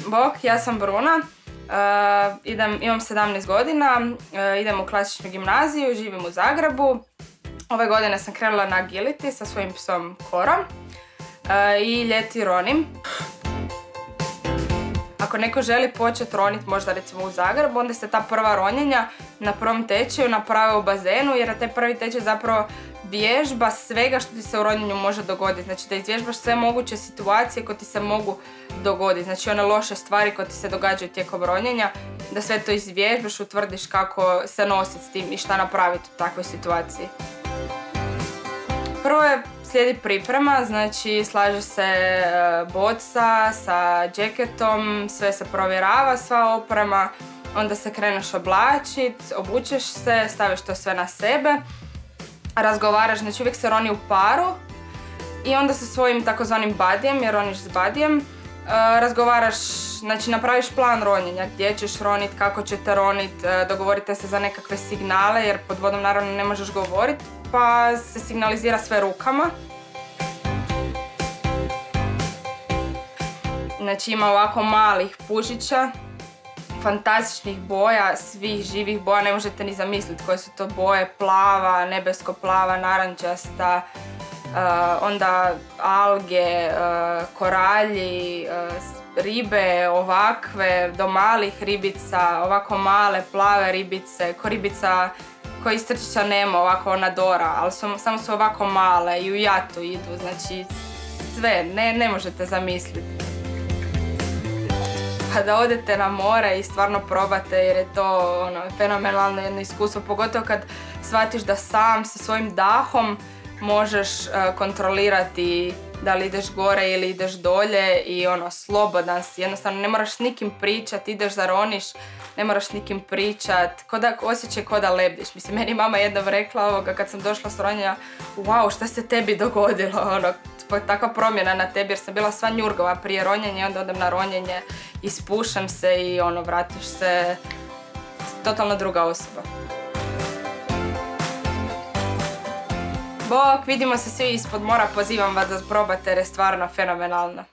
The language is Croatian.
Bok, ja sam Bruna, imam 17 godina, idem u klasičnu gimnaziju, živim u Zagrebu. Ove godine sam krenula na agility sa svojim psom Korom i ljeti ronim. Ako neko želi početi roniti možda recimo u Zagrebu, onda se ta prva ronjenja na prvom tečaju naprave u bazenu, jer taj prvi tečaj zapravo vježba svega što ti se u ronjenju može dogoditi. Znači da izvježbaš sve moguće situacije koje ti se mogu dogoditi. Znači one loše stvari koje ti se događaju tijekom ronjenja, da sve to izvježbaš, utvrdiš kako se nositi s tim i šta napraviti u takvoj situaciji. Prvo slijedi priprema, znači slaže se boca sa džeketom, sve se provjerava, sva oprema, onda se kreneš oblačit, obučeš se, staviš to sve na sebe, razgovaraš, znači uvijek se roni u paru i onda sa svojim takozvanim badijem, jer roniš s badijem, razgovaraš, znači napraviš plan ronjenja, gdje ćeš ronit, kako ćete ronit, dogovorite se za nekakve signale, jer pod vodom naravno ne možeš govorit, pa se signalizira sve rukama. Znači ima ovako malih pužića, fantastičnih boja, svih živih boja, ne možete ni zamisliti koje su to boje, plava, nebesko-plava, narančasta, onda alge, koralji, ribe ovakve, do malih ribica, ovako male plave ribice, ko ribica koja istrčića nema, ovako ona Dora, ali samo su ovako male i u jatu idu, znači sve, ne možete zamisliti. Kada odete na more i stvarno probate, jer je to fenomenalno jedno iskustvo, pogotovo kad shvatiš da sam sa svojim dahom možeš kontrolirati da li ideš gore ili ideš dolje i slobodan si, jednostavno ne moraš s nikim pričat, ideš zaroniš, ne moraš s nikim pričat, osjećaj ko da lebdiš. Mislim, meni mama jednom rekla kad sam došla s ronjenja, wow, šta se tebi dogodilo, takva promjena na tebi, jer sam bila sva njurgova prije ronjenja i onda odem na ronjenje, ispušem se i vratiš se totalno druga osoba. Bok, vidimo se svi ispod mora, pozivam vas da probate jer je stvarno fenomenalno.